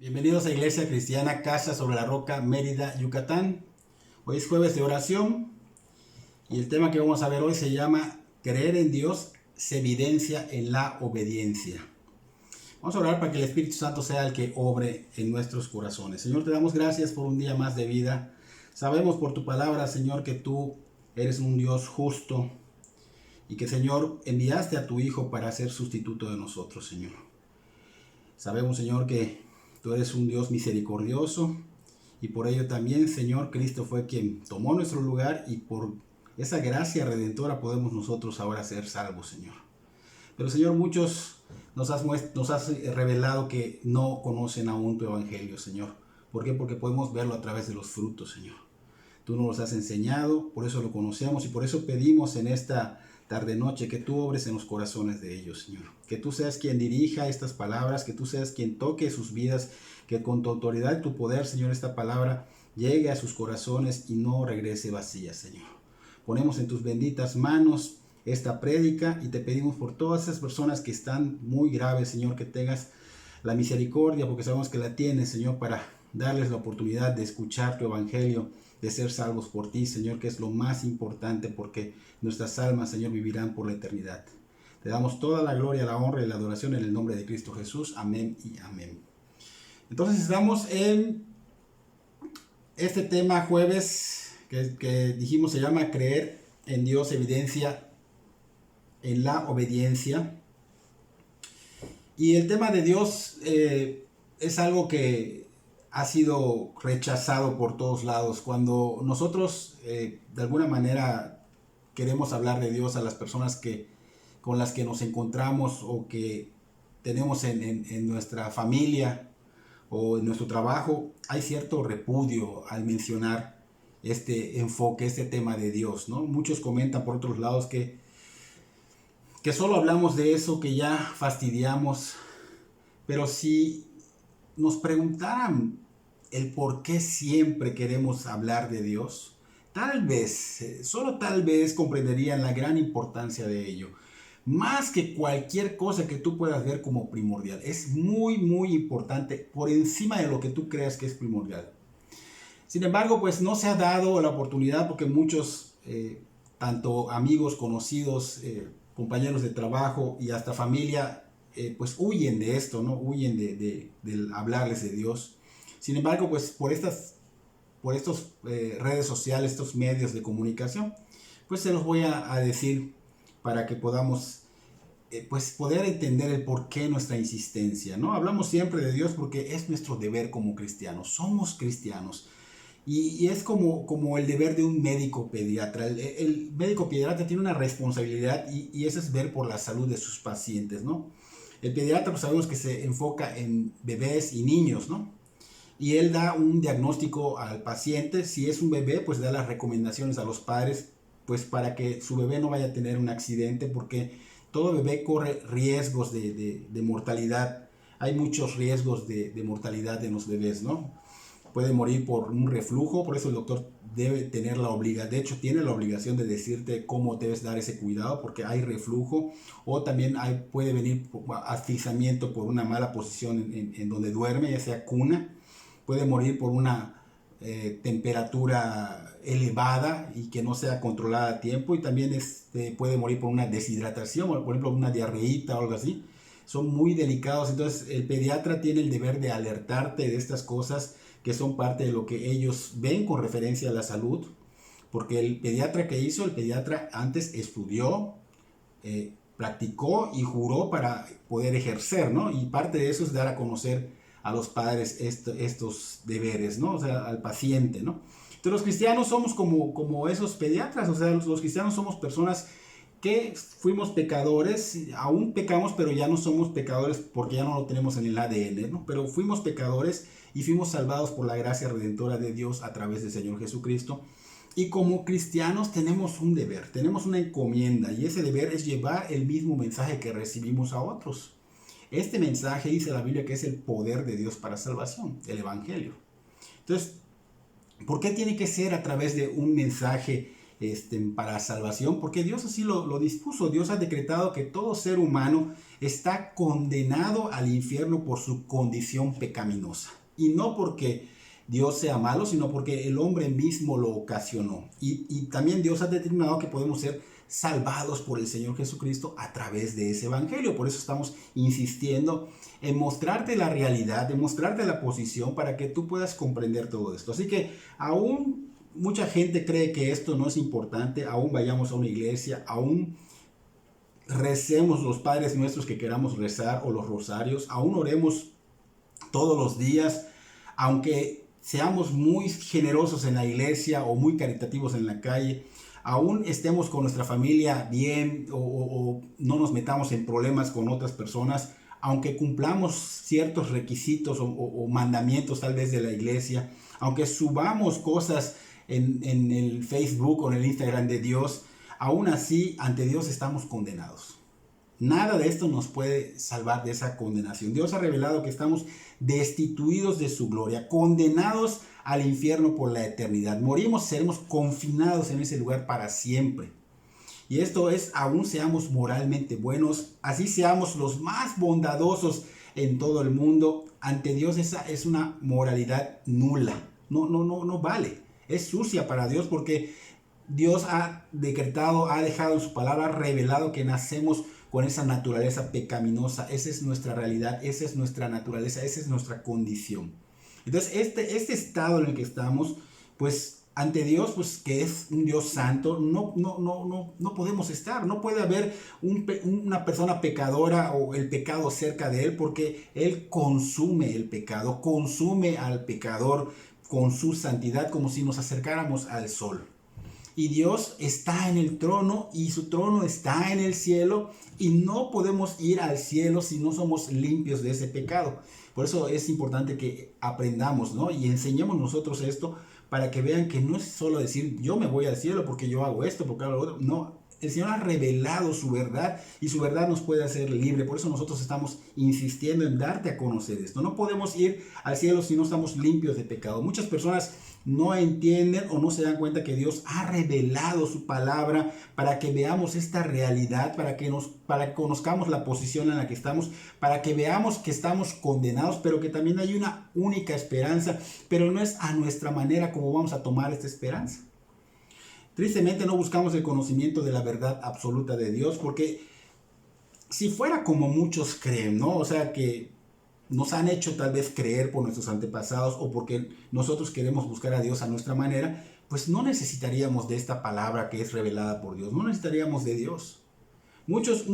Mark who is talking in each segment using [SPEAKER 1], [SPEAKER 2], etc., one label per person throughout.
[SPEAKER 1] Bienvenidos a Iglesia Cristiana Casa sobre la Roca, Mérida, Yucatán. Hoy es jueves de oración y el tema que vamos a ver hoy se llama Creer en Dios se evidencia en la obediencia. Vamos a orar para que el Espíritu Santo sea el que obre en nuestros corazones. Señor, te damos gracias por un día más de vida. Sabemos por tu palabra, Señor, que tú eres un Dios justo y que, Señor, enviaste a tu Hijo para ser sustituto de nosotros, Señor. Sabemos, Señor, que tú eres un Dios misericordioso y por ello también, Señor, Cristo fue quien tomó nuestro lugar y por esa gracia redentora podemos nosotros ahora ser salvos, Señor. Pero, Señor, muchos nos has revelado que no conocen aún tu evangelio, Señor. ¿Por qué? Porque podemos verlo a través de los frutos, Señor. Tú nos los has enseñado, por eso lo conocemos y por eso pedimos en esta tarde-noche que tú obres en los corazones de ellos, Señor. Que tú seas quien dirija estas palabras, que tú seas quien toque sus vidas, que con tu autoridad y tu poder, Señor, esta palabra llegue a sus corazones y no regrese vacía, Señor. Ponemos en tus benditas manos esta prédica y te pedimos por todas esas personas que están muy graves, Señor, que tengas la misericordia, porque sabemos que la tienes, Señor, para darles la oportunidad de escuchar tu evangelio, de ser salvos por ti, Señor, que es lo más importante, porque nuestras almas, Señor, vivirán por la eternidad. Te damos toda la gloria, la honra y la adoración en el nombre de Cristo Jesús. Amén y amén. Entonces estamos en este tema jueves que dijimos se llama Creer en Dios, evidencia en la obediencia. Y el tema de Dios es algo que ha sido rechazado por todos lados. Cuando nosotros de alguna manera queremos hablar de Dios a las personas con las que nos encontramos o que tenemos en nuestra familia o en nuestro trabajo, hay cierto repudio al mencionar este enfoque, este tema de Dios, ¿no? Muchos comentan por otros lados que solo hablamos de eso, que ya fastidiamos, pero si nos preguntaran el por qué siempre queremos hablar de Dios, tal vez, solo tal vez comprenderían la gran importancia de ello. Más que cualquier cosa que tú puedas ver como primordial. Es muy, muy importante por encima de lo que tú creas que es primordial. Sin embargo, pues no se ha dado la oportunidad porque muchos, tanto amigos, conocidos, compañeros de trabajo y hasta familia, pues huyen de esto, ¿no? Huyen de hablarles de Dios. Sin embargo, pues por estas redes sociales, estos medios de comunicación, pues se los voy a decir para que podamos pues poder entender el porqué de nuestra insistencia, ¿no? Hablamos siempre de Dios porque es nuestro deber como cristianos, somos cristianos. Y es como el deber de un médico pediatra. El médico pediatra tiene una responsabilidad y esa es ver por la salud de sus pacientes, ¿no? El pediatra pues sabemos que se enfoca en bebés y niños, ¿no? Y él da un diagnóstico al paciente. Si es un bebé, pues da las recomendaciones a los padres, pues para que su bebé no vaya a tener un accidente, porque todo bebé corre riesgos de mortalidad. Hay muchos riesgos de mortalidad en los bebés, ¿no? Puede morir por un reflujo, por eso el doctor debe tener de hecho tiene la obligación de decirte cómo debes dar ese cuidado, porque hay reflujo, o también puede venir asfixiamiento por una mala posición en donde duerme, ya sea cuna. Puede morir por una temperatura elevada y que no sea controlada a tiempo, y también puede morir por una deshidratación, por ejemplo una diarreíta o algo así. Son muy delicados, entonces el pediatra tiene el deber de alertarte de estas cosas que son parte de lo que ellos ven con referencia a la salud, porque el pediatra antes estudió, practicó y juró para poder ejercer, ¿no? Y parte de eso es dar a conocer a los padres estos deberes, ¿no? O sea, al paciente, ¿no? Entonces los cristianos somos como esos pediatras, o sea, los cristianos somos personas que fuimos pecadores, aún pecamos, pero ya no somos pecadores porque ya no lo tenemos en el ADN, ¿no? Pero fuimos pecadores y fuimos salvados por la gracia redentora de Dios a través del Señor Jesucristo. Y como cristianos tenemos un deber, tenemos una encomienda, y ese deber es llevar el mismo mensaje que recibimos a otros. Este mensaje dice la Biblia que es el poder de Dios para salvación, el Evangelio. Entonces, ¿por qué tiene que ser a través de un mensaje para salvación, porque Dios así lo dispuso. Dios ha decretado que todo ser humano está condenado al infierno por su condición pecaminosa. Y no porque Dios sea malo, sino porque el hombre mismo lo ocasionó. Y también Dios ha determinado que podemos ser salvados por el Señor Jesucristo a través de ese evangelio. Por eso estamos insistiendo en mostrarte la realidad, en mostrarte la posición para que tú puedas comprender todo esto. Así que aún mucha gente cree que esto no es importante, aún vayamos a una iglesia, aún recemos los Padres Nuestros que queramos rezar o los rosarios, aún oremos todos los días, aunque seamos muy generosos en la iglesia o muy caritativos en la calle, aún estemos con nuestra familia bien o no nos metamos en problemas con otras personas, aunque cumplamos ciertos requisitos o mandamientos tal vez de la iglesia, aunque subamos cosas en el Facebook o en el Instagram de Dios, aún así ante Dios estamos condenados. Nada de esto nos puede salvar de esa condenación. Dios ha revelado que estamos destituidos de su gloria, condenados al infierno por la eternidad. Morimos, seremos confinados en ese lugar para siempre. Y esto es, aún seamos moralmente buenos, así seamos los más bondadosos en todo el mundo, ante Dios esa es una moralidad nula. No vale. Es sucia para Dios porque Dios ha decretado, ha dejado en su palabra revelado que nacemos con esa naturaleza pecaminosa. Esa es nuestra realidad, esa es nuestra naturaleza, esa es nuestra condición. Entonces este estado en el que estamos, pues ante Dios, pues que es un Dios santo, no podemos estar. No puede haber una persona pecadora o el pecado cerca de Él, porque Él consume el pecado, consume al pecador con su santidad, como si nos acercáramos al sol. Y Dios está en el trono y su trono está en el cielo y no podemos ir al cielo si no somos limpios de ese pecado. Por eso es importante que aprendamos, ¿no? Y enseñemos nosotros esto para que vean que no es solo decir yo me voy al cielo porque yo hago esto, porque hago lo otro. No, el Señor ha revelado su verdad y su verdad nos puede hacer libre. Por eso nosotros estamos insistiendo en darte a conocer esto. No podemos ir al cielo si no estamos limpios de pecado. Muchas personas no entienden o no se dan cuenta que Dios ha revelado su palabra para que veamos esta realidad, para que conozcamos la posición en la que estamos, para que veamos que estamos condenados, pero que también hay una única esperanza, pero no es a nuestra manera como vamos a tomar esta esperanza. Tristemente no buscamos el conocimiento de la verdad absoluta de Dios, porque si fuera como muchos creen, ¿no? O sea, que nos han hecho tal vez creer por nuestros antepasados o porque nosotros queremos buscar a Dios a nuestra manera, pues no necesitaríamos de esta palabra que es revelada por Dios, no necesitaríamos de Dios. Muchos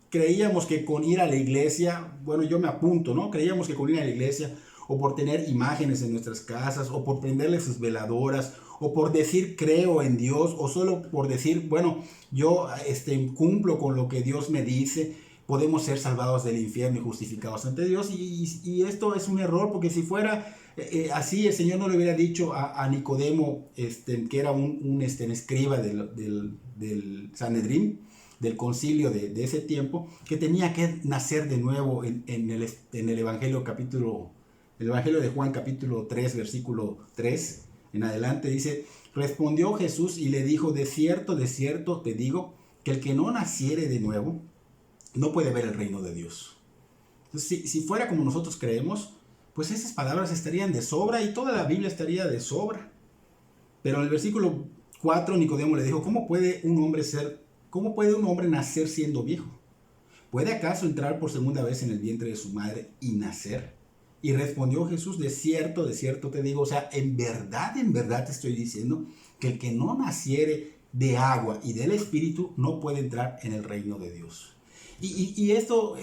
[SPEAKER 1] creíamos que con ir a la iglesia, bueno, yo me apunto, ¿no? Creíamos que con ir a la iglesia o por tener imágenes en nuestras casas o por prenderle sus veladoras o por decir creo en Dios o solo por decir, bueno, yo cumplo con lo que Dios me dice, podemos ser salvados del infierno y justificados ante Dios. Y esto es un error, porque si fuera así, el Señor no le hubiera dicho a Nicodemo, que era un escriba del Sanedrín, del concilio de ese tiempo, que tenía que nacer de nuevo en el Evangelio de Juan capítulo 3, versículo 3 en adelante. Dice, respondió Jesús y le dijo, de cierto te digo, que el que no naciere de nuevo, no puede ver el reino de Dios. Entonces, si fuera como nosotros creemos, pues esas palabras estarían de sobra y toda la Biblia estaría de sobra. Pero en el versículo 4 Nicodemo le dijo, ¿cómo puede un hombre nacer siendo viejo? ¿Puede acaso entrar por segunda vez en el vientre de su madre y nacer? Y respondió Jesús, de cierto te digo, o sea, en verdad te estoy diciendo que el que no naciere de agua y del Espíritu no puede entrar en el reino de Dios. Y esto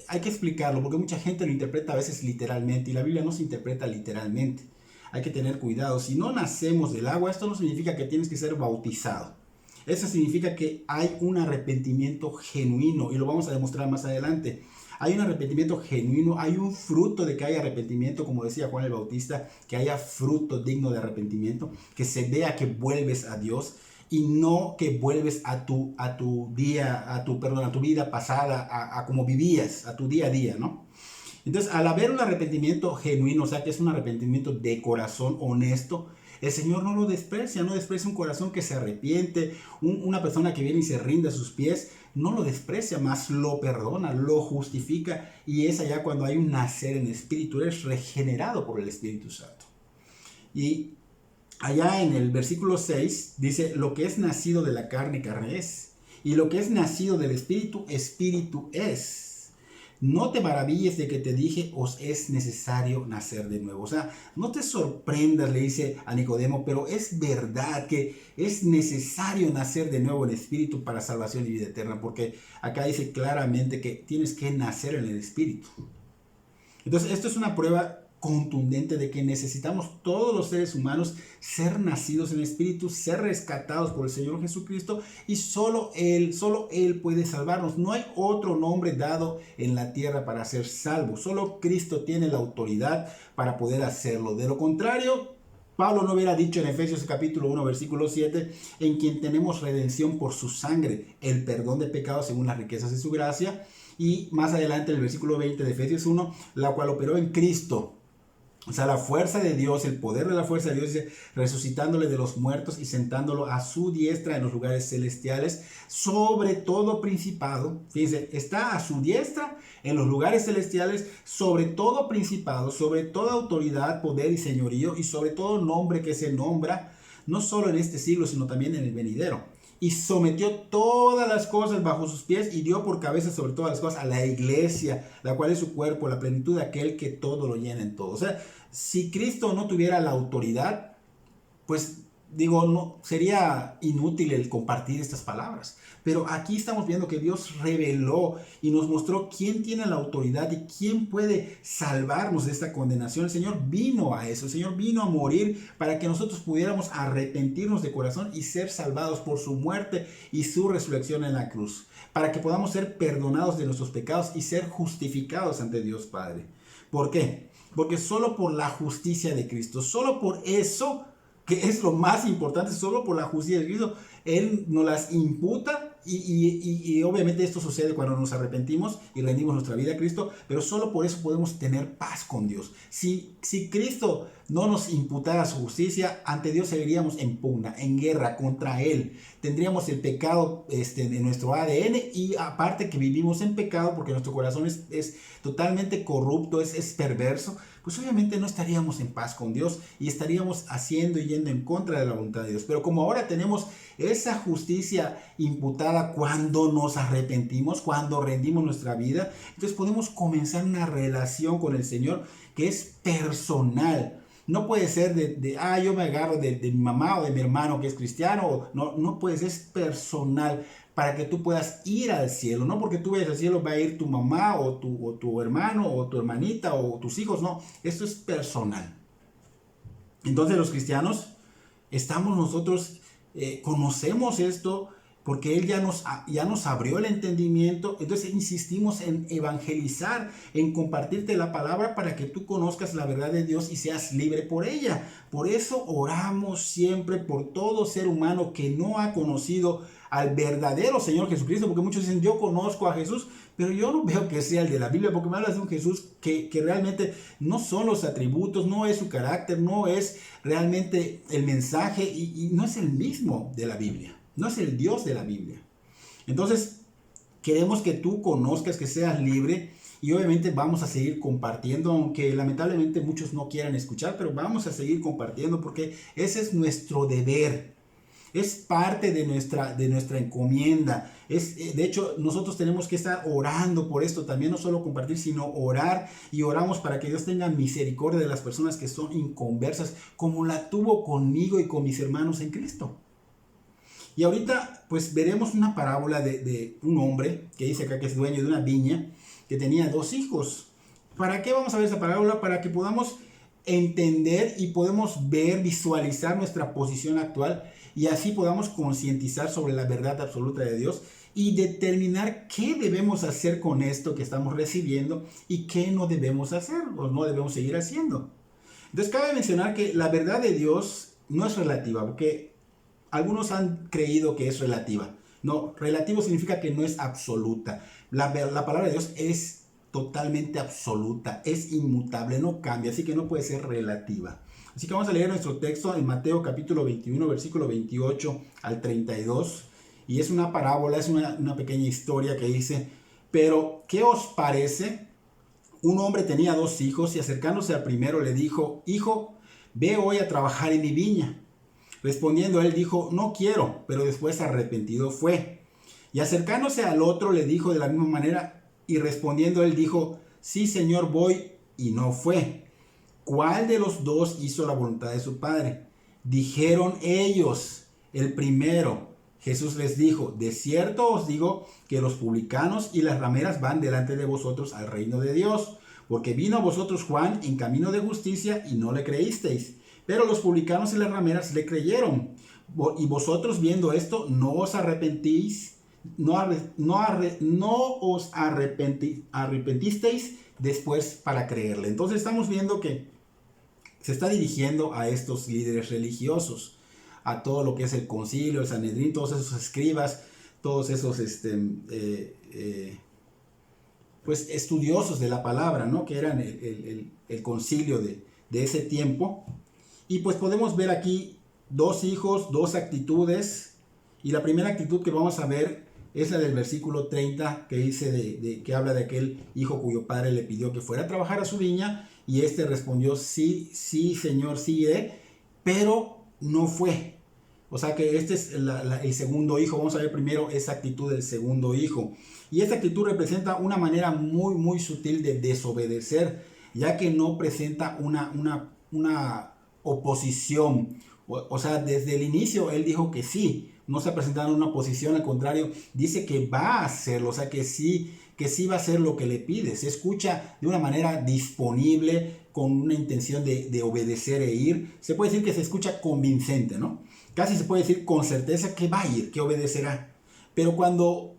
[SPEAKER 1] hay que explicarlo, porque mucha gente lo interpreta a veces literalmente, y la Biblia no se interpreta literalmente. Hay que tener cuidado. Si no nacemos del agua, esto no significa que tienes que ser bautizado. Eso significa que hay un arrepentimiento genuino, y lo vamos a demostrar más adelante. Hay un arrepentimiento genuino, hay un fruto de que haya arrepentimiento, como decía Juan el Bautista, que haya fruto digno de arrepentimiento, que se vea que vuelves a Dios y no que vuelves a tu vida pasada, a como vivías, a tu día a día, ¿no? Entonces, al haber un arrepentimiento genuino, o sea, que es un arrepentimiento de corazón honesto, El Señor no lo desprecia, no desprecia un corazón que se arrepiente, una persona que viene y se rinde a sus pies, no lo desprecia, más lo perdona, lo justifica, y es allá cuando hay un nacer en espíritu, eres regenerado por el Espíritu Santo. Y allá en el versículo 6 dice, lo que es nacido de la carne, carne es, y lo que es nacido del espíritu, espíritu es. No te maravilles de que te dije, os es necesario nacer de nuevo. O sea, no te sorprendas, le dice a Nicodemo, pero es verdad que es necesario nacer de nuevo en espíritu para salvación y vida eterna, porque acá dice claramente que tienes que nacer en el espíritu. Entonces, esto es una prueba contundente de que necesitamos todos los seres humanos ser nacidos en espíritu, ser rescatados por el Señor Jesucristo, y solo Él puede salvarnos. No hay otro nombre dado en la tierra para ser salvo. Solo Cristo tiene la autoridad para poder hacerlo. De lo contrario, Pablo no hubiera dicho en Efesios capítulo 1, versículo 7, en quien tenemos redención por su sangre, el perdón de pecados según las riquezas de su gracia. Y más adelante en el versículo 20 de Efesios 1, la cual operó en Cristo. O sea, la fuerza de Dios, el poder de la fuerza de Dios, dice, resucitándole de los muertos y sentándolo a su diestra en los lugares celestiales, sobre todo principado. Fíjense, está a su diestra en los lugares celestiales, sobre todo principado, sobre toda autoridad, poder y señorío, y sobre todo nombre que se nombra, no solo en este siglo, sino también en el venidero. Y sometió todas las cosas bajo sus pies y dio por cabeza sobre todas las cosas a la iglesia, la cual es su cuerpo, la plenitud de aquel que todo lo llena en todo. O sea, si Cristo no tuviera la autoridad, pues no sería inútil el compartir estas palabras. Pero aquí estamos viendo que Dios reveló y nos mostró quién tiene la autoridad y quién puede salvarnos de esta condenación. El Señor vino a eso, el Señor vino a morir para que nosotros pudiéramos arrepentirnos de corazón y ser salvados por su muerte y su resurrección en la cruz, para que podamos ser perdonados de nuestros pecados y ser justificados ante Dios Padre. ¿Por qué? Porque solo por la justicia de Cristo, solo por eso, que es lo más importante, solo por la justicia de Cristo, Él nos las imputa, y obviamente esto sucede cuando nos arrepentimos y rendimos nuestra vida a Cristo, pero solo por eso podemos tener paz con Dios. Si Cristo no nos imputara su justicia, ante Dios seguiríamos en pugna, en guerra contra Él. Tendríamos el pecado en nuestro ADN, y aparte que vivimos en pecado porque nuestro corazón es totalmente corrupto, es perverso, pues obviamente no estaríamos en paz con Dios y estaríamos haciendo y yendo en contra de la voluntad de Dios. Pero como ahora tenemos esa justicia imputada cuando nos arrepentimos, cuando rendimos nuestra vida, entonces podemos comenzar una relación con el Señor que es personal. No puede ser yo me agarro de mi mamá o de mi hermano que es cristiano. No puede ser, es personal, para que tú puedas ir al cielo. No porque tú vayas al cielo va a ir tu mamá o tu hermano o tu hermanita o tus hijos. No, esto es personal. Entonces los cristianos nosotros conocemos esto porque Él ya nos abrió el entendimiento. Entonces insistimos en evangelizar, en compartirte la palabra para que tú conozcas la verdad de Dios y seas libre por ella. Por eso oramos siempre por todo ser humano que no ha conocido al verdadero Señor Jesucristo, porque muchos dicen, yo conozco a Jesús, pero yo no veo que sea el de la Biblia, porque me hablas de un Jesús que realmente no son los atributos, no es su carácter, no es realmente el mensaje, y no es el mismo de la Biblia. No es el Dios de la Biblia. Entonces, queremos que tú conozcas, que seas libre, y obviamente vamos a seguir compartiendo, aunque lamentablemente muchos no quieran escuchar, pero vamos a seguir compartiendo porque ese es nuestro deber. Es parte de nuestra encomienda. De hecho, nosotros tenemos que estar orando por esto también, no solo compartir, sino orar, y oramos para que Dios tenga misericordia de las personas que son inconversas, como la tuvo conmigo y con mis hermanos en Cristo. Y ahorita pues veremos una parábola de un hombre que dice acá que es dueño de una viña, que tenía 2 hijos. ¿Para qué vamos a ver esa parábola? Para que podamos entender y podemos ver, visualizar nuestra posición actual, y así podamos concientizar sobre la verdad absoluta de Dios y determinar qué debemos hacer con esto que estamos recibiendo y qué no debemos hacer o no debemos seguir haciendo. Entonces cabe mencionar que la verdad de Dios no es relativa, porque algunos han creído que es relativa. No, relativo significa que no es absoluta. La palabra de Dios es totalmente absoluta, es inmutable, no cambia, así que no puede ser relativa. Así que vamos a leer nuestro texto en Mateo capítulo 21, versículo 28 al 32. Y es una parábola, es una pequeña historia que dice: pero, ¿qué os parece? Un hombre tenía 2 hijos y acercándose al primero le dijo: hijo, ve hoy a trabajar en mi viña. Respondiendo él dijo: no quiero, pero después arrepentido fue. Y acercándose al otro le dijo de la misma manera, y respondiendo él dijo: sí, señor, voy, y no fue. ¿Cuál de los 2 hizo la voluntad de su padre? Dijeron ellos: el primero. Jesús les dijo: de cierto os digo que los publicanos y las rameras van delante de vosotros al reino de Dios, porque vino a vosotros Juan en camino de justicia y no le creísteis, pero los publicanos y las rameras le creyeron. Y vosotros, viendo esto, no os arrepentís, no os arrepentisteis después para creerle. Entonces estamos viendo que se está dirigiendo a estos líderes religiosos, a todo lo que es el concilio, el Sanedrín, todos esos escribas, todos esos pues estudiosos de la palabra, ¿no? Que eran el concilio de ese tiempo. Y pues podemos ver aquí 2 hijos, 2 actitudes. Y la primera actitud que vamos a ver es la del versículo 30, que dice que habla de aquel hijo cuyo padre le pidió que fuera a trabajar a su viña, y este respondió: sí, sí, señor, sí iré, pero no fue. O sea que este es el segundo hijo. Vamos a ver primero esa actitud del segundo hijo. Y esta actitud representa una manera muy, muy sutil de desobedecer, ya que no presenta una oposición. O sea, desde el inicio él dijo que sí, no está presentando una oposición, al contrario, dice que va a hacerlo, o sea que sí va a hacer lo que le pide. Se escucha de una manera disponible, con una intención de obedecer e ir. Se puede decir que se escucha convincente, ¿no? Casi se puede decir con certeza que va a ir, que obedecerá. Pero cuando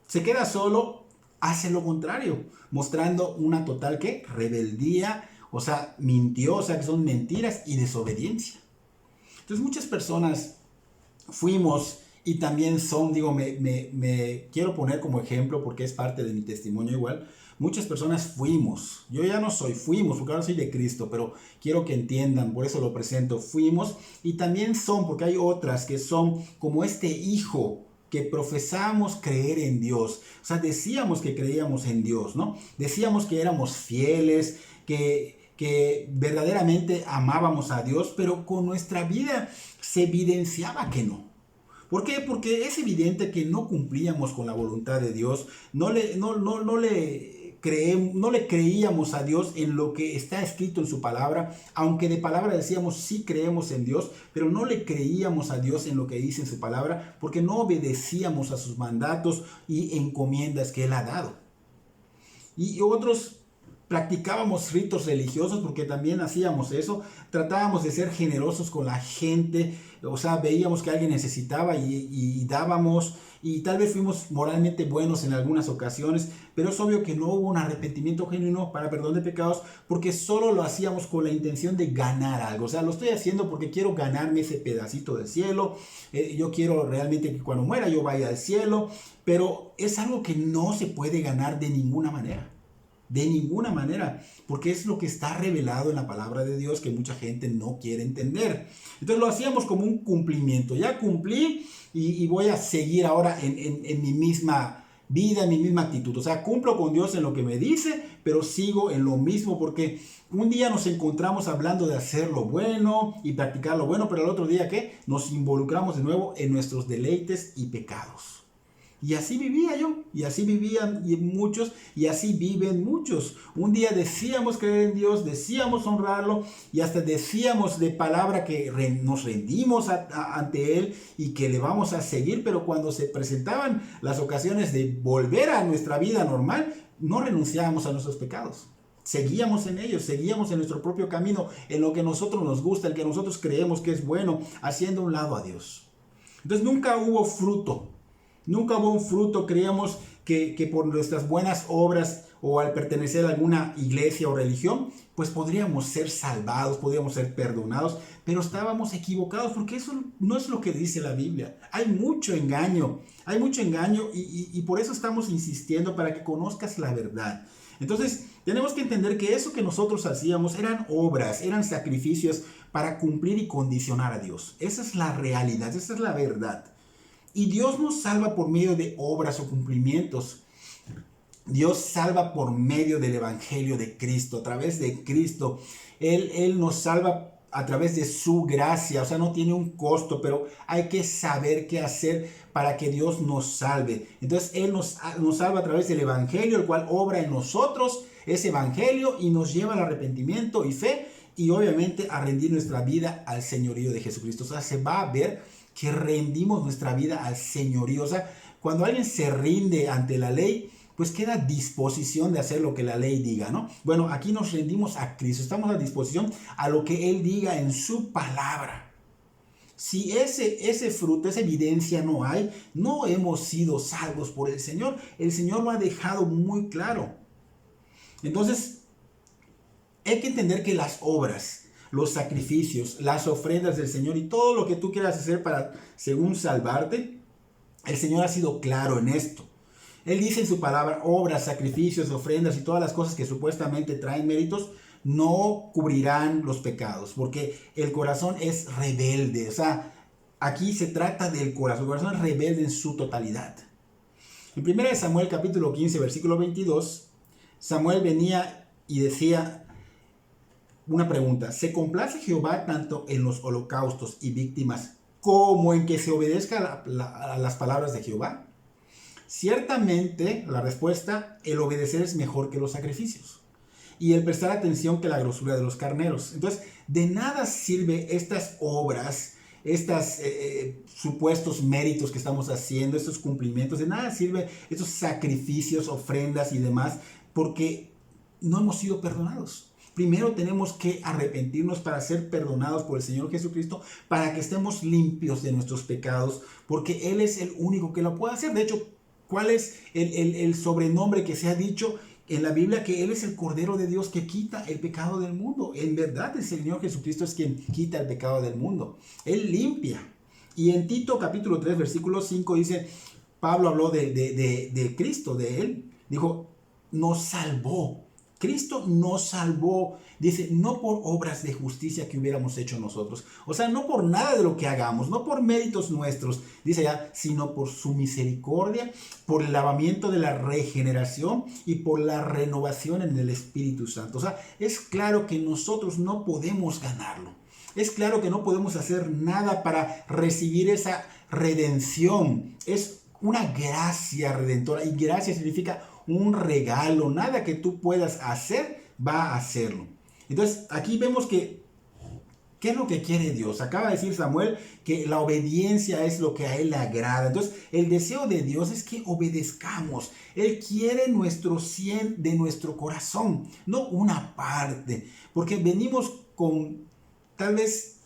[SPEAKER 1] se queda solo, hace lo contrario, mostrando una total, ¿qué? Rebeldía, o sea, mintió, o sea, que son mentiras y desobediencia. Entonces muchas personas fuimos y también son, digo, me quiero poner como ejemplo porque es parte de mi testimonio igual. Muchas personas fuimos, yo ya no soy, fuimos, porque ahora soy de Cristo, pero quiero que entiendan, por eso lo presento, fuimos, y también son, porque hay otras que son como este hijo que profesamos creer en Dios. O sea, decíamos que creíamos en Dios, ¿no? Decíamos que éramos fieles, que verdaderamente amábamos a Dios, pero con nuestra vida se evidenciaba que no. ¿Por qué? Porque es evidente que no cumplíamos con la voluntad de Dios, no le creíamos a Dios en lo que está escrito en su palabra, aunque de palabra decíamos sí creemos en Dios, pero no le creíamos a Dios en lo que dice en su palabra, porque no obedecíamos a sus mandatos y encomiendas que Él ha dado. Y otros practicábamos ritos religiosos, porque también hacíamos eso, tratábamos de ser generosos con la gente, o sea, veíamos que alguien necesitaba y dábamos, y tal vez fuimos moralmente buenos en algunas ocasiones, pero es obvio que no hubo un arrepentimiento genuino para perdón de pecados, porque solo lo hacíamos con la intención de ganar algo. O sea, lo estoy haciendo porque quiero ganarme ese pedacito del cielo, yo quiero realmente que cuando muera yo vaya al cielo, pero es algo que no se puede ganar de ninguna manera. De ninguna manera, porque es lo que está revelado en la palabra de Dios que mucha gente no quiere entender. Entonces lo hacíamos como un cumplimiento. Ya cumplí y voy a seguir ahora en mi misma vida, en mi misma actitud. O sea, cumplo con Dios en lo que me dice, pero sigo en lo mismo, porque un día nos encontramos hablando de hacer lo bueno y practicar lo bueno, pero al otro día, ¿qué? Nos involucramos de nuevo en nuestros deleites y pecados. Y así vivía yo, y así vivían muchos, y así viven muchos. Un día decíamos creer en Dios, decíamos honrarlo, y hasta decíamos de palabra que nos rendimos ante Él y que le vamos a seguir, pero cuando se presentaban las ocasiones de volver a nuestra vida normal, no renunciábamos a nuestros pecados. Seguíamos en ellos, seguíamos en nuestro propio camino, en lo que a nosotros nos gusta, el que nosotros creemos que es bueno, haciendo a un lado a Dios. Entonces nunca hubo fruto. Nunca hubo un fruto. Creíamos que por nuestras buenas obras o al pertenecer a alguna iglesia o religión, pues podríamos ser salvados, podríamos ser perdonados, pero estábamos equivocados, porque eso no es lo que dice la Biblia. Hay mucho engaño y por eso estamos insistiendo para que conozcas la verdad. Entonces, tenemos que entender que eso que nosotros hacíamos eran obras, eran sacrificios para cumplir y condicionar a Dios. Esa es la realidad, esa es la verdad. Y Dios nos salva por medio de obras o cumplimientos. Dios salva por medio del Evangelio de Cristo, a través de Cristo. Él nos salva a través de su gracia, o sea, no tiene un costo, pero hay que saber qué hacer para que Dios nos salve. Entonces, Él nos salva a través del Evangelio, el cual obra en nosotros ese Evangelio y nos lleva al arrepentimiento y fe y obviamente a rendir nuestra vida al señorío de Jesucristo. O sea, se va a ver que rendimos nuestra vida al señorío. O sea, cuando alguien se rinde ante la ley, pues queda a disposición de hacer lo que la ley diga, ¿no? Bueno, aquí nos rendimos a Cristo, estamos a disposición a lo que Él diga en su palabra. Si ese fruto, esa evidencia no hay, no hemos sido salvos por el Señor. El Señor lo ha dejado muy claro. Entonces, hay que entender que las obras, los sacrificios, las ofrendas del Señor y todo lo que tú quieras hacer para, según salvarte, el Señor ha sido claro en esto. Él dice en su palabra, obras, sacrificios, ofrendas y todas las cosas que supuestamente traen méritos, no cubrirán los pecados, porque el corazón es rebelde. O sea, aquí se trata del corazón. El corazón es rebelde en su totalidad. En 1 Samuel capítulo 15, versículo 22, Samuel venía y decía una pregunta: ¿se complace Jehová tanto en los holocaustos y víctimas como en que se obedezca a las palabras de Jehová? Ciertamente, la respuesta, el obedecer es mejor que los sacrificios y el prestar atención que la grosura de los carneros. Entonces, de nada sirve estas obras, estos supuestos méritos que estamos haciendo, estos cumplimientos, de nada sirve estos sacrificios, ofrendas y demás, porque no hemos sido perdonados. Primero tenemos que arrepentirnos para ser perdonados por el Señor Jesucristo, para que estemos limpios de nuestros pecados, porque Él es el único que lo puede hacer. De hecho, ¿cuál es el sobrenombre que se ha dicho en la Biblia? Que Él es el Cordero de Dios que quita el pecado del mundo. En verdad, el Señor Jesucristo es quien quita el pecado del mundo. Él limpia. Y en Tito capítulo 3, versículo 5 dice, Pablo habló de Cristo, de Él. Dijo, nos salvó. Cristo nos salvó, dice, no por obras de justicia que hubiéramos hecho nosotros. O sea, no por nada de lo que hagamos, no por méritos nuestros, dice ya, sino por su misericordia, por el lavamiento de la regeneración y por la renovación en el Espíritu Santo. O sea, es claro que nosotros no podemos ganarlo. Es claro que no podemos hacer nada para recibir esa redención. Es una gracia redentora, y gracia significa un regalo. Nada que tú puedas hacer va a hacerlo. Entonces aquí vemos que ¿qué es lo que quiere Dios? Acaba de decir Samuel que la obediencia es lo que a Él le agrada. Entonces el deseo de Dios es que obedezcamos. Él quiere nuestro 100 de nuestro corazón, no una parte, porque venimos con tal vez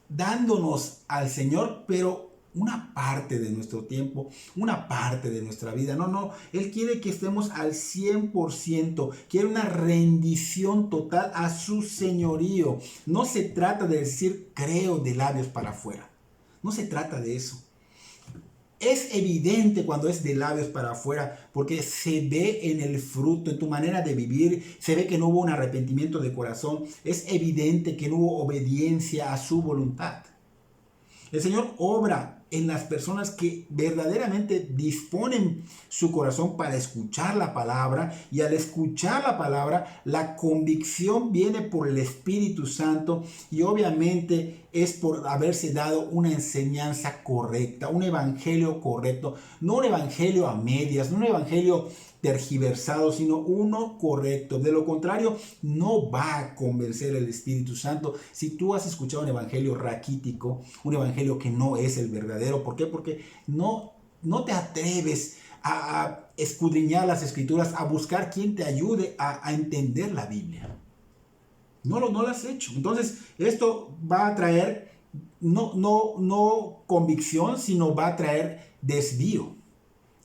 [SPEAKER 1] dándonos al Señor, pero una parte de nuestro tiempo, una parte de nuestra vida. No, Él quiere que estemos al 100%, quiere una rendición total a su señorío. No se trata de decir creo de labios para afuera, no se trata de eso. Es evidente cuando es de labios para afuera, porque se ve en el fruto, en tu manera de vivir, se ve que no hubo un arrepentimiento de corazón, es evidente que no hubo obediencia a su voluntad. El Señor obra en las personas que verdaderamente disponen su corazón para escuchar la palabra, y al escuchar la palabra, la convicción viene por el Espíritu Santo, y obviamente es por haberse dado una enseñanza correcta, un evangelio correcto, no un evangelio a medias, no un evangelio tergiversado, sino uno correcto. De lo contrario, no va a convencer el Espíritu Santo si tú has escuchado un evangelio raquítico, un evangelio que no es el verdadero. ¿Por qué? Porque no te atreves a escudriñar las Escrituras, a buscar quien te ayude a entender la Biblia. No lo has hecho. Entonces, esto va a traer no convicción, sino va a traer desvío.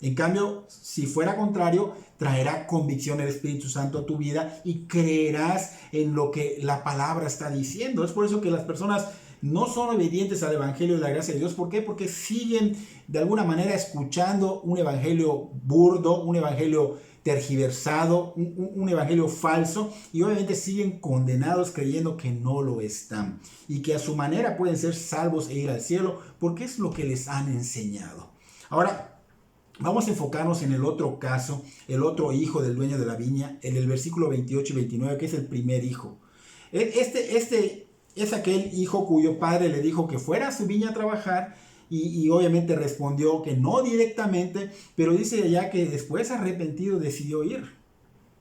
[SPEAKER 1] En cambio, si fuera contrario, traerá convicción el Espíritu Santo a tu vida y creerás en lo que la palabra está diciendo. Es por eso que las personas no son obedientes al evangelio de la gracia de Dios. ¿Por qué? Porque siguen de alguna manera escuchando un evangelio burdo, un evangelio tergiversado, un evangelio falso, y obviamente siguen condenados creyendo que no lo están y que a su manera pueden ser salvos e ir al cielo porque es lo que les han enseñado. Ahora, vamos a enfocarnos en el otro caso, el otro hijo del dueño de la viña, en el versículo 28 y 29, que es el primer hijo. Este es aquel hijo cuyo padre le dijo que fuera a su viña a trabajar y obviamente respondió que no directamente, pero dice allá que después arrepentido decidió ir.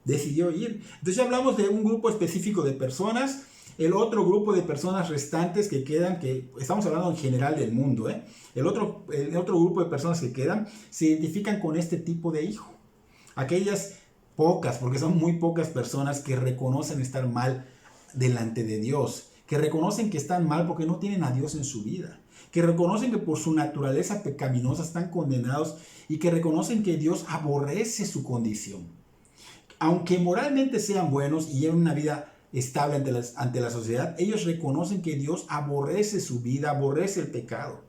[SPEAKER 1] Entonces ya hablamos de un grupo específico de personas. El otro grupo de personas restantes que quedan, que estamos hablando en general del mundo, el otro grupo de personas que quedan se identifican con este tipo de hijo. Aquellas pocas, porque son muy pocas personas que reconocen estar mal delante de Dios, que reconocen que están mal porque no tienen a Dios en su vida, que reconocen que por su naturaleza pecaminosa están condenados y que reconocen que Dios aborrece su condición. Aunque moralmente sean buenos y lleven una vida estable ante la sociedad, ellos reconocen que Dios aborrece su vida, aborrece el pecado.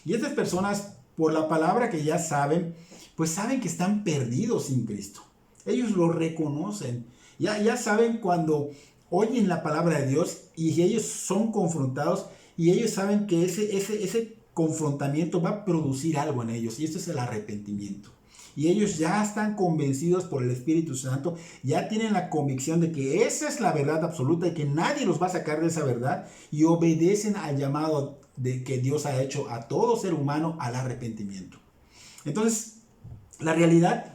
[SPEAKER 1] Y estas personas, por la palabra que ya saben, pues saben que están perdidos sin Cristo. Ellos lo reconocen. Ya saben cuando oyen la palabra de Dios y ellos son confrontados y ellos saben que ese confrontamiento va a producir algo en ellos, y esto es el arrepentimiento. Y ellos ya están convencidos por el Espíritu Santo, ya tienen la convicción de que esa es la verdad absoluta y que nadie los va a sacar de esa verdad, y obedecen al llamado de que Dios ha hecho a todo ser humano al arrepentimiento. Entonces, la realidad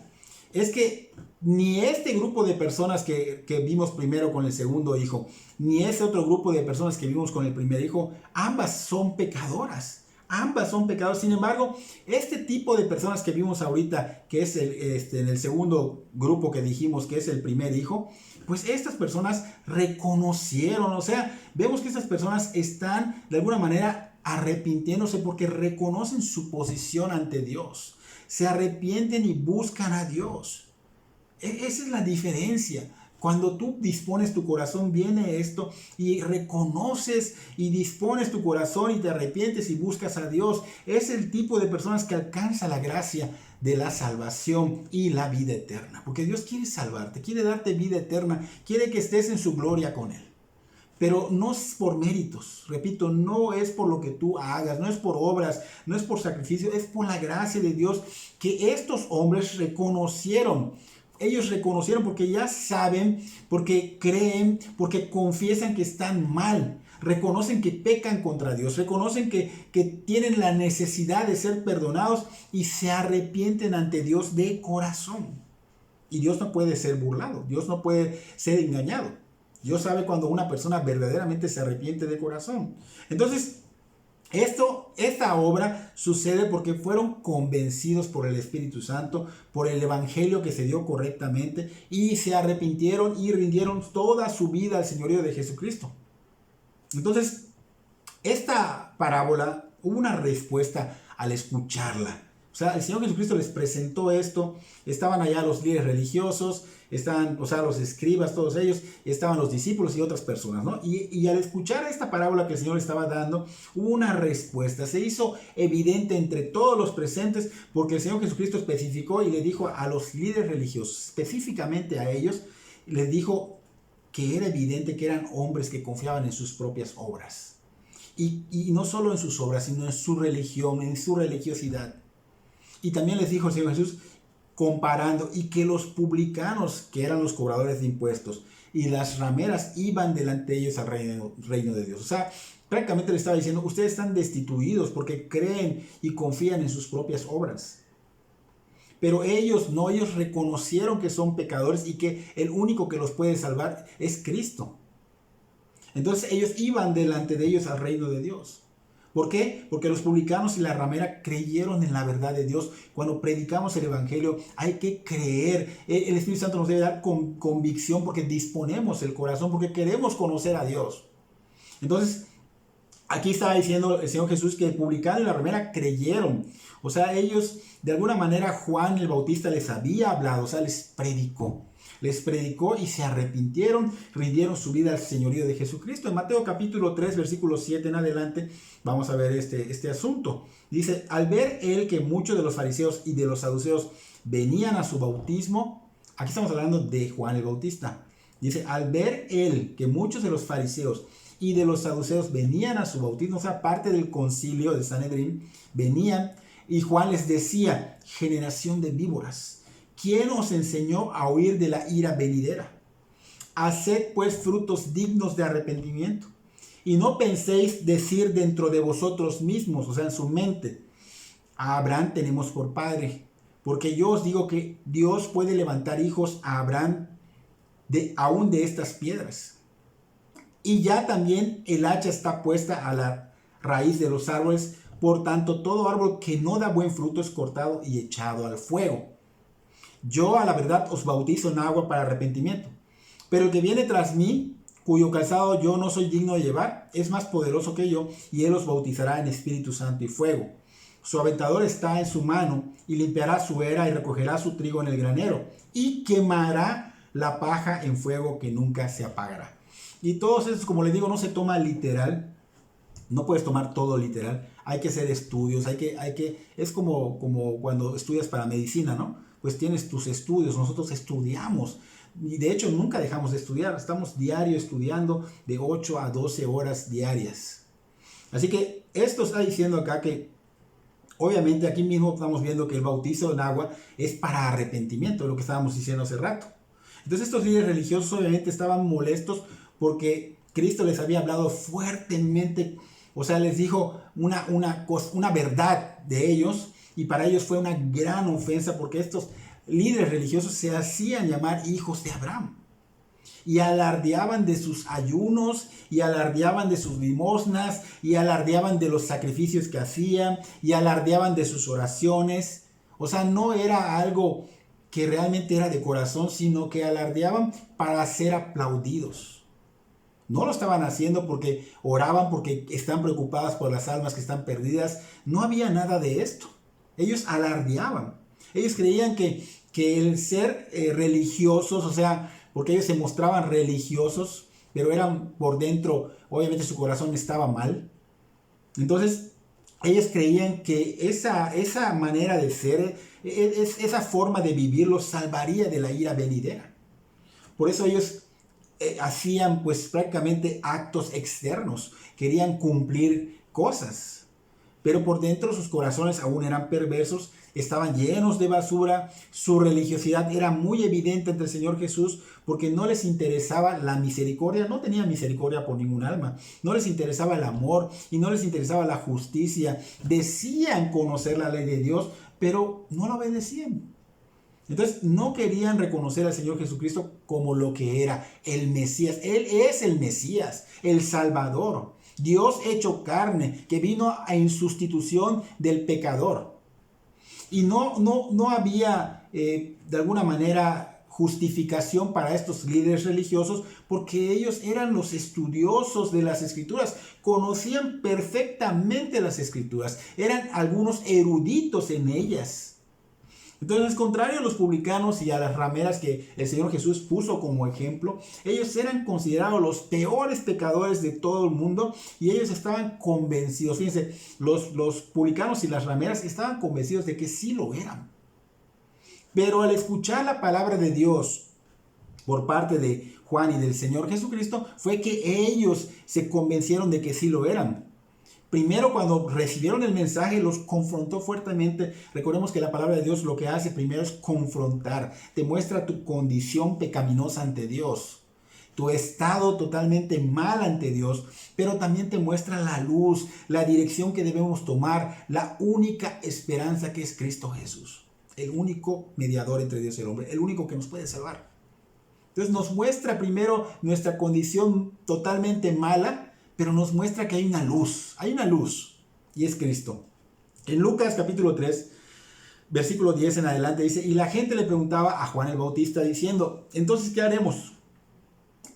[SPEAKER 1] es que ni este grupo de personas que vimos primero con el segundo hijo, ni ese otro grupo de personas que vimos con el primer hijo, ambas son pecadoras. Ambas son pecados. Sin embargo, este tipo de personas que vimos ahorita, que es en el segundo grupo que dijimos que es el primer hijo, pues estas personas reconocieron, o sea, vemos que estas personas están de alguna manera arrepintiéndose porque reconocen su posición ante Dios. Se arrepienten y buscan a Dios. Esa es la diferencia. Cuando tú dispones tu corazón, viene esto y reconoces y dispones tu corazón y te arrepientes y buscas a Dios. Es el tipo de personas que alcanza la gracia de la salvación y la vida eterna. Porque Dios quiere salvarte, quiere darte vida eterna, quiere que estés en su gloria con Él. Pero no es por méritos, repito, no es por lo que tú hagas, no es por obras, no es por sacrificio, es por la gracia de Dios que estos hombres reconocieron. Ellos reconocieron porque ya saben, porque creen, porque confiesan que están mal. Reconocen que pecan contra Dios, reconocen que tienen la necesidad de ser perdonados y se arrepienten ante Dios de corazón. Y Dios no puede ser burlado, Dios no puede ser engañado. Dios sabe cuando una persona verdaderamente se arrepiente de corazón. Entonces, esta obra sucede porque fueron convencidos por el Espíritu Santo, por el Evangelio que se dio correctamente, y se arrepintieron y rindieron toda su vida al señorío de Jesucristo. Entonces, esta parábola hubo una respuesta al escucharla. O sea, el Señor Jesucristo les presentó esto, estaban allá los líderes religiosos, estaban, o sea, los escribas, todos ellos, estaban los discípulos y otras personas, ¿no? Y al escuchar esta parábola que el Señor estaba dando, hubo una respuesta, se hizo evidente entre todos los presentes, porque el Señor Jesucristo especificó y le dijo a los líderes religiosos, específicamente a ellos, les dijo que era evidente que eran hombres que confiaban en sus propias obras. Y no solo en sus obras, sino en su religión, en su religiosidad. Y también les dijo el Señor Jesús, comparando, y que los publicanos, que eran los cobradores de impuestos, y las rameras iban delante de ellos al reino de Dios. O sea, prácticamente le estaba diciendo, ustedes están destituidos porque creen y confían en sus propias obras. Pero ellos no, ellos reconocieron que son pecadores y que el único que los puede salvar es Cristo. Entonces ellos iban delante de ellos al reino de Dios. ¿Por qué? Porque los publicanos y la ramera creyeron en la verdad de Dios. Cuando predicamos el Evangelio hay que creer. El Espíritu Santo nos debe dar convicción porque disponemos el corazón, porque queremos conocer a Dios. Entonces, aquí estaba diciendo el Señor Jesús que el publicano y la ramera creyeron. O sea, ellos, de alguna manera, Juan el Bautista les había hablado, o sea, les predicó y se arrepintieron, rindieron su vida al señorío de Jesucristo. En Mateo capítulo 3, versículo 7 en adelante, vamos a ver este asunto. Dice, al ver él que muchos de los fariseos y de los saduceos venían a su bautismo, Aquí estamos hablando de Juan el Bautista. Dice, al ver él que muchos de los fariseos y de los saduceos venían a su bautismo, o sea, parte del concilio de Sanedrín, venían, y Juan les decía, generación de víboras, ¿quién os enseñó a huir de la ira venidera? Haced pues frutos dignos de arrepentimiento. Y no penséis decir dentro de vosotros mismos, o sea, en su mente, a Abraham tenemos por padre. Porque yo os digo que Dios puede levantar hijos a Abraham aún de estas piedras. Y ya también el hacha está puesta a la raíz de los árboles. Por tanto, todo árbol que no da buen fruto es cortado y echado al fuego. Yo a la verdad os bautizo en agua para arrepentimiento. Pero el que viene tras mí, cuyo calzado yo no soy digno de llevar, es más poderoso que yo, y él os bautizará en Espíritu Santo y fuego. Su aventador está en su mano, y limpiará su era y recogerá su trigo en el granero, y quemará la paja en fuego que nunca se apagará. Y todo eso, como les digo, no se toma literal. No puedes tomar todo literal. Hay que hacer estudios, es como cuando estudias para medicina, ¿no? Pues tienes tus estudios, nosotros estudiamos. Y de hecho nunca dejamos de estudiar, estamos diario estudiando de 8 a 12 horas diarias. Así que esto está diciendo acá que obviamente aquí mismo estamos viendo que el bautizo en agua es para arrepentimiento, lo que estábamos diciendo hace rato. Entonces estos líderes religiosos obviamente estaban molestos porque Cristo les había hablado fuertemente, o sea, les dijo una verdad de ellos, y para ellos fue una gran ofensa porque estos líderes religiosos se hacían llamar hijos de Abraham y alardeaban de sus ayunos y alardeaban de sus limosnas y alardeaban de los sacrificios que hacían y alardeaban de sus oraciones. O sea, no era algo que realmente era de corazón, sino que alardeaban para ser aplaudidos. No lo estaban haciendo porque oraban, porque están preocupadas por las almas que están perdidas. No había nada de esto. Ellos alardeaban. Ellos creían que el ser religiosos, o sea, porque ellos se mostraban religiosos, pero eran por dentro, obviamente su corazón estaba mal. Entonces, ellos creían que esa manera de ser, esa forma de vivir los salvaría de la ira venidera. Por eso ellos hacían pues prácticamente actos externos, querían cumplir cosas, pero por dentro sus corazones aún eran perversos, estaban llenos de basura. Su religiosidad era muy evidente ante el Señor Jesús porque no les interesaba la misericordia, no tenían misericordia por ningún alma, no les interesaba el amor y no les interesaba la justicia. Decían conocer la ley de Dios, pero no la obedecían. Entonces no querían reconocer al Señor Jesucristo como lo que era, el Mesías. Él es el Mesías, el Salvador, Dios hecho carne, que vino en sustitución del pecador. Y no había de alguna manera justificación para estos líderes religiosos porque ellos eran los estudiosos de las Escrituras, conocían perfectamente las Escrituras, eran algunos eruditos en ellas. Entonces, contrario a los publicanos y a las rameras que el Señor Jesús puso como ejemplo, ellos eran considerados los peores pecadores de todo el mundo y ellos estaban convencidos. Fíjense, los publicanos y las rameras estaban convencidos de que sí lo eran. Pero al escuchar la palabra de Dios por parte de Juan y del Señor Jesucristo, fue que ellos se convencieron de que sí lo eran. Primero, cuando recibieron el mensaje, los confrontó fuertemente. Recordemos que la palabra de Dios lo que hace primero es confrontar. Te muestra tu condición pecaminosa ante Dios, tu estado totalmente mal ante Dios, pero también te muestra la luz, la dirección que debemos tomar, la única esperanza que es Cristo Jesús, el único mediador entre Dios y el hombre, el único que nos puede salvar. Entonces nos muestra primero nuestra condición totalmente mala, pero nos muestra que hay una luz, y es Cristo. En Lucas capítulo 3, versículo 10 en adelante dice, y la gente le preguntaba a Juan el Bautista diciendo, entonces, ¿qué haremos?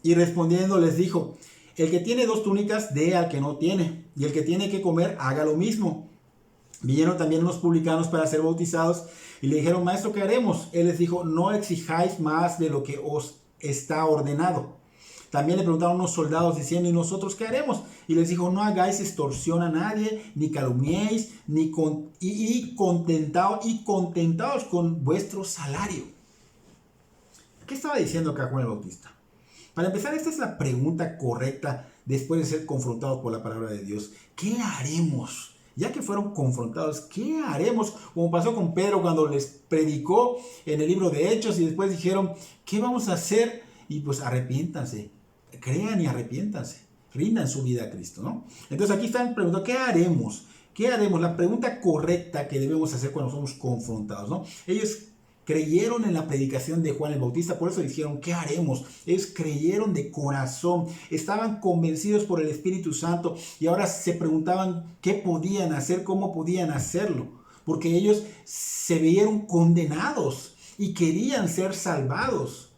[SPEAKER 1] Y respondiendo les dijo, el que tiene 2 túnicas, dé al que no tiene, y el que tiene que comer, haga lo mismo. Vinieron también unos publicanos para ser bautizados, y le dijeron, maestro, ¿qué haremos? Él les dijo, no exijáis más de lo que os está ordenado. También le preguntaron unos soldados diciendo, ¿y nosotros qué haremos? Y les dijo, no hagáis extorsión a nadie, ni calumniéis, y contentaos con vuestro salario. ¿Qué estaba diciendo acá Juan el Bautista? Para empezar, esta es la pregunta correcta después de ser confrontados por la palabra de Dios. ¿Qué haremos? Ya que fueron confrontados, ¿qué haremos? Como pasó con Pedro cuando les predicó en el libro de Hechos y después dijeron, ¿qué vamos a hacer? Y pues arrepiéntanse, crean y arrepiéntanse, rindan su vida a Cristo, ¿no? Entonces aquí están preguntando, ¿qué haremos? ¿Qué haremos? La pregunta correcta que debemos hacer cuando somos confrontados, ¿no? Ellos creyeron en la predicación de Juan el Bautista, por eso dijeron, ¿qué haremos? Ellos creyeron de corazón, estaban convencidos por el Espíritu Santo y ahora se preguntaban qué podían hacer, cómo podían hacerlo, porque ellos se vieron condenados y querían ser salvados.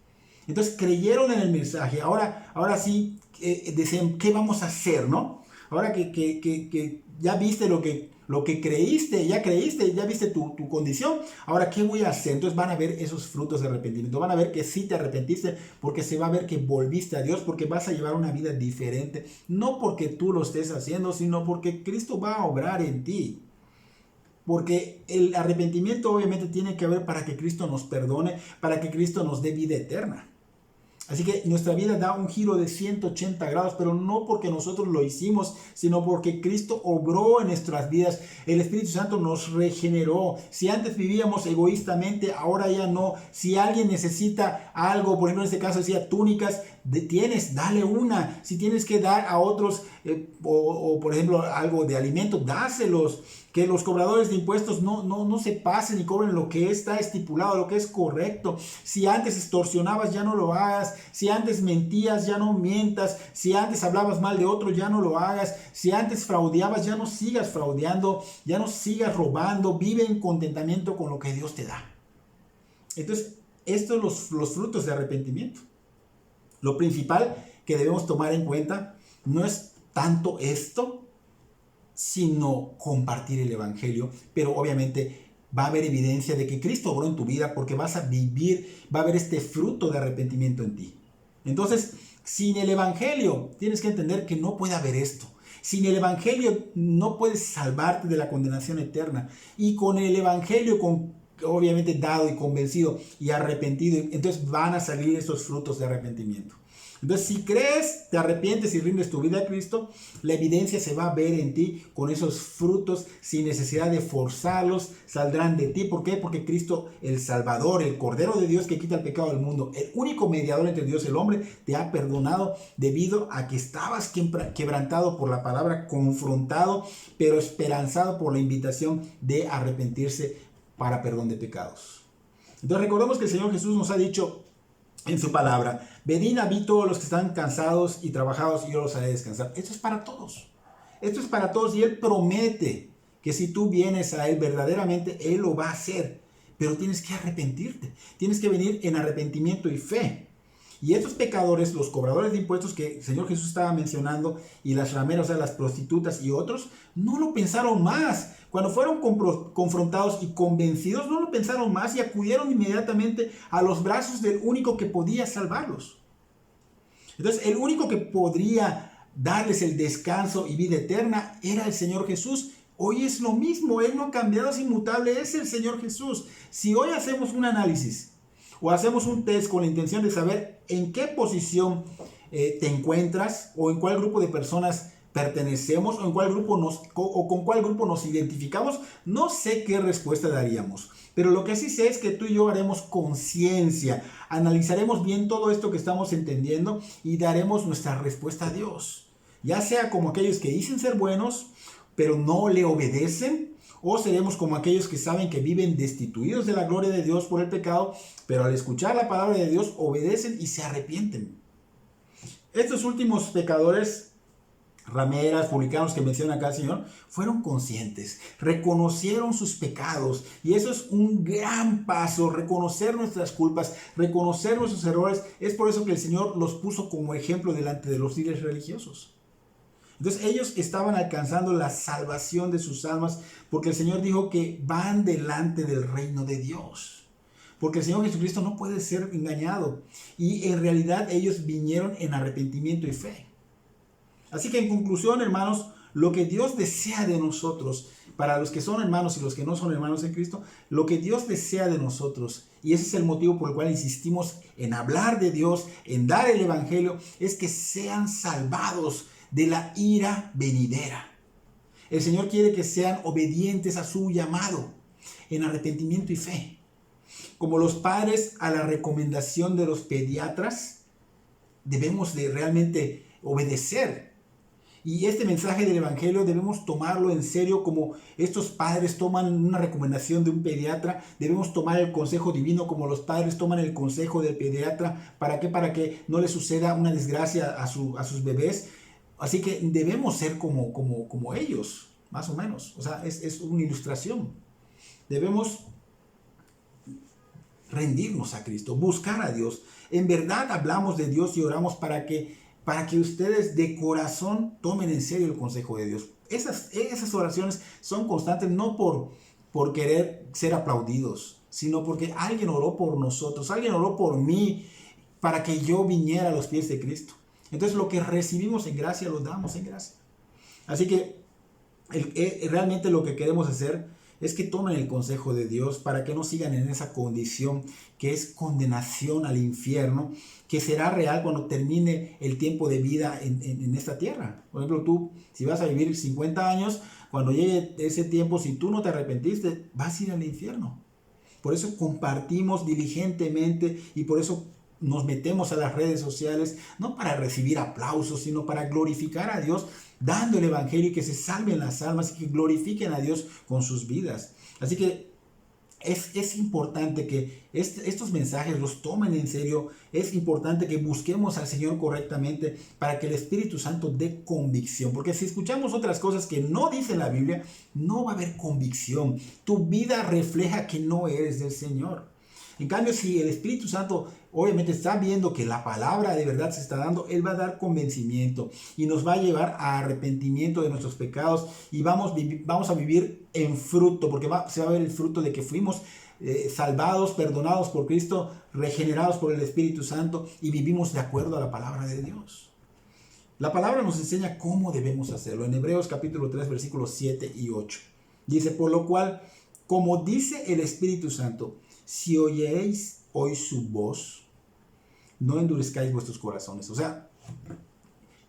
[SPEAKER 1] Entonces creyeron en el mensaje, ahora sí decían, ¿qué vamos a hacer, no? Ahora que ya viste lo que creíste, ya viste tu condición, ahora ¿qué voy a hacer? Entonces van a ver esos frutos de arrepentimiento, van a ver que sí te arrepentiste, porque se va a ver que volviste a Dios, porque vas a llevar una vida diferente, no porque tú lo estés haciendo, sino porque Cristo va a obrar en ti. Porque el arrepentimiento obviamente tiene que haber para que Cristo nos perdone, para que Cristo nos dé vida eterna. Así que nuestra vida da un giro de 180 grados, pero no porque nosotros lo hicimos, sino porque Cristo obró en nuestras vidas. El Espíritu Santo nos regeneró. Si antes vivíamos egoístamente, ahora ya no. Si alguien necesita algo, por ejemplo en este caso decía túnicas, tienes, dale una. Si tienes que dar a otros, o por ejemplo algo de alimento, dáselos. Que los cobradores de impuestos no se pasen y cobren lo que está estipulado, lo que es correcto. Si antes extorsionabas, ya no lo hagas. Si antes mentías, ya no mientas. Si antes hablabas mal de otro, ya no lo hagas. Si antes fraudeabas, ya no sigas fraudeando, ya no sigas robando. Vive en contentamiento con lo que Dios te da. Entonces, estos son los frutos de arrepentimiento. Lo principal que debemos tomar en cuenta no es tanto esto, sino compartir el Evangelio, pero obviamente va a haber evidencia de que Cristo obró en tu vida porque vas a vivir, va a haber este fruto de arrepentimiento en ti. Entonces, sin el Evangelio, tienes que entender que no puede haber esto. Sin el Evangelio no puedes salvarte de la condenación eterna. Y con el Evangelio, obviamente dado y convencido y arrepentido, entonces van a salir esos frutos de arrepentimiento. Entonces, si crees, te arrepientes y rindes tu vida a Cristo, la evidencia se va a ver en ti con esos frutos sin necesidad de forzarlos, saldrán de ti. ¿Por qué? Porque Cristo, el Salvador, el Cordero de Dios que quita el pecado del mundo, el único mediador entre Dios y el hombre, te ha perdonado debido a que estabas quebrantado por la palabra, confrontado, pero esperanzado por la invitación de arrepentirse para perdón de pecados. Entonces, recordemos que el Señor Jesús nos ha dicho en su palabra, venid a mí todos los que están cansados y trabajados y yo los haré descansar. Esto es para todos. Esto es para todos y Él promete que si tú vienes a Él verdaderamente, Él lo va a hacer. Pero tienes que arrepentirte. Tienes que venir en arrepentimiento y fe. Y estos pecadores, los cobradores de impuestos que el Señor Jesús estaba mencionando, y las rameras, o sea, las prostitutas y otros, no lo pensaron más. Cuando fueron confrontados y convencidos, no lo pensaron más y acudieron inmediatamente a los brazos del único que podía salvarlos. Entonces, el único que podría darles el descanso y vida eterna era el Señor Jesús. Hoy es lo mismo, Él no ha cambiado, es inmutable, es el Señor Jesús. Si hoy hacemos un análisis o hacemos un test con la intención de saber en qué posición te encuentras o en cuál grupo de personas pertenecemos o en cuál grupo o con cuál grupo nos identificamos, no sé qué respuesta daríamos. Pero lo que sí sé es que tú y yo haremos conciencia, analizaremos bien todo esto que estamos entendiendo y daremos nuestra respuesta a Dios. Ya sea como aquellos que dicen ser buenos, pero no le obedecen, o seremos como aquellos que saben que viven destituidos de la gloria de Dios por el pecado, pero al escuchar la palabra de Dios obedecen y se arrepienten. Estos últimos pecadores, rameras, publicanos que menciona acá el Señor, fueron conscientes, reconocieron sus pecados, y eso es un gran paso, reconocer nuestras culpas, reconocer nuestros errores. Es por eso que el Señor los puso como ejemplo delante de los líderes religiosos. Entonces ellos estaban alcanzando la salvación de sus almas porque el Señor dijo que van delante del reino de Dios. Porque el Señor Jesucristo no puede ser engañado. Y en realidad ellos vinieron en arrepentimiento y fe. Así que en conclusión, hermanos, lo que Dios desea de nosotros, para los que son hermanos y los que no son hermanos en Cristo, lo que Dios desea de nosotros, y ese es el motivo por el cual insistimos en hablar de Dios, en dar el evangelio, es que sean salvados de la ira venidera. El Señor quiere que sean obedientes a su llamado, en arrepentimiento y fe. Como los padres a la recomendación de los pediatras, debemos de realmente obedecer. Y este mensaje del evangelio debemos tomarlo en serio, como estos padres toman una recomendación de un pediatra. Debemos tomar el consejo divino como los padres toman el consejo del pediatra. ¿Para qué? Para que no les suceda una desgracia a sus bebés. Así que debemos ser como ellos, más o menos. O sea, es una ilustración. Debemos rendirnos a Cristo, buscar a Dios. En verdad hablamos de Dios y oramos para que ustedes de corazón tomen en serio el consejo de Dios. Esas oraciones son constantes, no por querer ser aplaudidos, sino porque alguien oró por nosotros, alguien oró por mí para que yo viniera a los pies de Cristo. Entonces lo que recibimos en gracia lo damos en gracia. Así que realmente lo que queremos hacer es que tomen el consejo de Dios para que no sigan en esa condición que es condenación al infierno, que será real cuando termine el tiempo de vida en esta tierra. Por ejemplo, tú, si vas a vivir 50 años, cuando llegue ese tiempo, si tú no te arrepentiste, vas a ir al infierno. Por eso compartimos diligentemente y por eso nos metemos a las redes sociales, no para recibir aplausos, sino para glorificar a Dios, dando el evangelio y que se salven las almas y que glorifiquen a Dios con sus vidas. Así que es importante que estos mensajes los tomen en serio. Es importante que busquemos al Señor correctamente para que el Espíritu Santo dé convicción. Porque si escuchamos otras cosas que no dice la Biblia, no va a haber convicción. Tu vida refleja que no eres del Señor. En cambio, si el Espíritu Santo obviamente está viendo que la palabra de verdad se está dando, Él va a dar convencimiento y nos va a llevar a arrepentimiento de nuestros pecados y vamos a vivir en fruto, porque se va a ver el fruto de que fuimos salvados, perdonados por Cristo, regenerados por el Espíritu Santo y vivimos de acuerdo a la palabra de Dios. La palabra nos enseña cómo debemos hacerlo. En Hebreos capítulo 3, versículos 7 y 8. Dice, por lo cual, como dice el Espíritu Santo, si oyeréis hoy su voz, no endurezcáis vuestros corazones. O sea,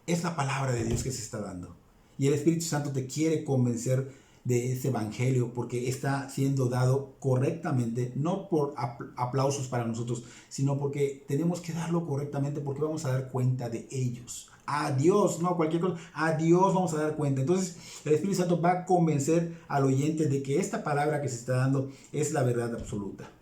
[SPEAKER 1] es la palabra de Dios que se está dando. Y el Espíritu Santo te quiere convencer de ese evangelio porque está siendo dado correctamente, no por aplausos para nosotros, sino porque tenemos que darlo correctamente porque vamos a dar cuenta de ellos. A Dios, no cualquier cosa, a Dios vamos a dar cuenta. Entonces el Espíritu Santo va a convencer al oyente de que esta palabra que se está dando es la verdad absoluta.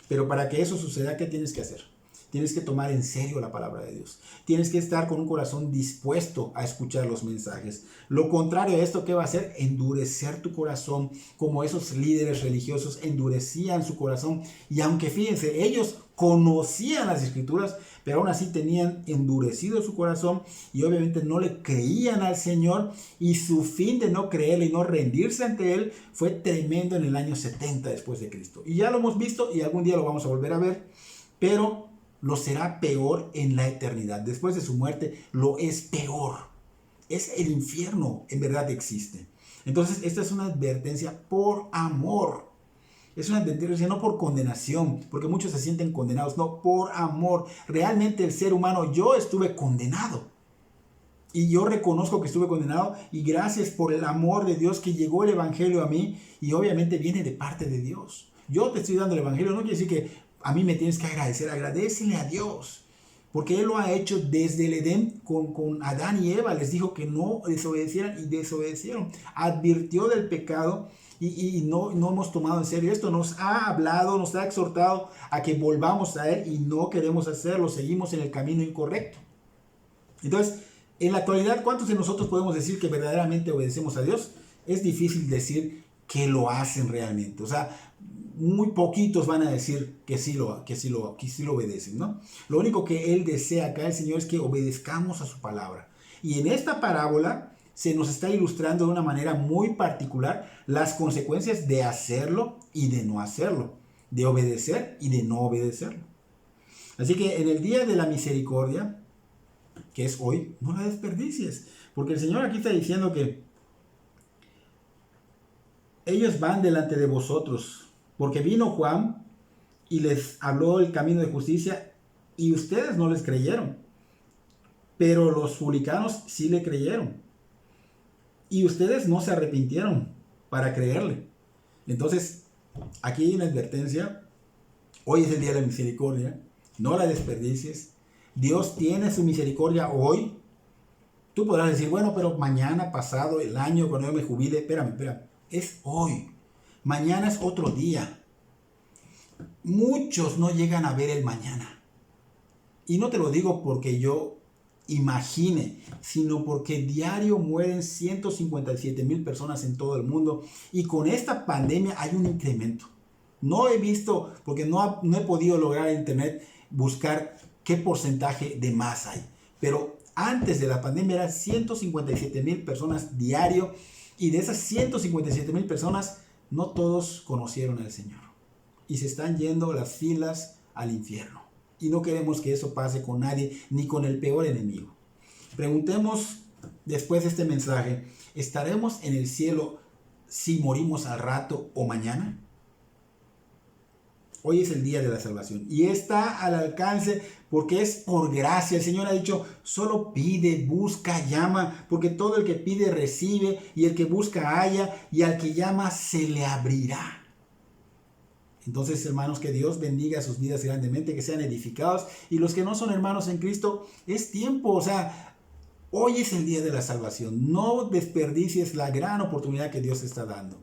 [SPEAKER 1] Pero para que eso suceda, ¿qué tienes que hacer? Tienes que tomar en serio la palabra de Dios. Tienes que estar con un corazón dispuesto a escuchar los mensajes. Lo contrario a esto, ¿qué va a hacer? Endurecer tu corazón, como esos líderes religiosos endurecían su corazón. Y aunque fíjense, ellos conocían las Escrituras, pero aún así tenían endurecido su corazón y obviamente no le creían al Señor, y su fin de no creerle y no rendirse ante Él fue tremendo en el año 70 después de Cristo. Y ya lo hemos visto y algún día lo vamos a volver a ver, pero lo será peor en la eternidad. Después de su muerte lo es peor. Es el infierno, en verdad existe. Entonces esta es una advertencia por amor. Es una advertencia no por condenación, porque muchos se sienten condenados, no, por amor. Realmente el ser humano, yo estuve condenado. Y yo reconozco que estuve condenado y gracias por el amor de Dios que llegó el evangelio a mí y obviamente viene de parte de Dios. Yo te estoy dando el evangelio, no quiere decir que a mí me tienes que agradecer, agradécele a Dios. Porque Él lo ha hecho desde el Edén con Adán y Eva. Les dijo que no desobedecieran y desobedecieron. Advirtió del pecado y no hemos tomado en serio esto. Nos ha hablado, nos ha exhortado a que volvamos a Él y no queremos hacerlo. Seguimos en el camino incorrecto. Entonces, en la actualidad, ¿cuántos de nosotros podemos decir que verdaderamente obedecemos a Dios? Es difícil decir que lo hacen realmente. O sea, muy poquitos van a decir que sí lo obedecen, ¿no? Lo único que Él desea acá, el Señor, es que obedezcamos a su palabra. Y en esta parábola se nos está ilustrando de una manera muy particular las consecuencias de hacerlo y de no hacerlo, de obedecer y de no obedecerlo. Así que en el día de la misericordia, que es hoy, no la desperdicies, porque el Señor aquí está diciendo que ellos van delante de vosotros, porque vino Juan y les habló el camino de justicia y ustedes no les creyeron, pero los publicanos sí le creyeron y ustedes no se arrepintieron para creerle. Entonces, aquí hay una advertencia. Hoy es el día de la misericordia, no la desperdicies. Dios tiene su misericordia hoy. Tú podrás decir, bueno, pero mañana, pasado, el año, cuando yo me jubile, espérame, es hoy. Mañana es otro día. Muchos no llegan a ver el mañana. Y no te lo digo porque yo imagine, sino porque diario mueren 157,000 personas en todo el mundo. Y con esta pandemia hay un incremento. No he visto, porque no he podido lograr en internet buscar qué porcentaje de más hay. Pero antes de la pandemia eran 157,000 personas diario. Y de esas 157,000 personas, no todos conocieron al Señor. Y se están yendo las filas al infierno. Y no queremos que eso pase con nadie, ni con el peor enemigo. Preguntemos después de este mensaje, ¿estaremos en el cielo si morimos al rato o mañana? Hoy es el día de la salvación y está al alcance porque es por gracia. El Señor ha dicho, solo pide, busca, llama, porque todo el que pide recibe y el que busca halla y al que llama se le abrirá. Entonces, hermanos, que Dios bendiga sus vidas grandemente, que sean edificados. Y los que no son hermanos en Cristo, es tiempo, hoy es el día de la salvación. No desperdicies la gran oportunidad que Dios está dando.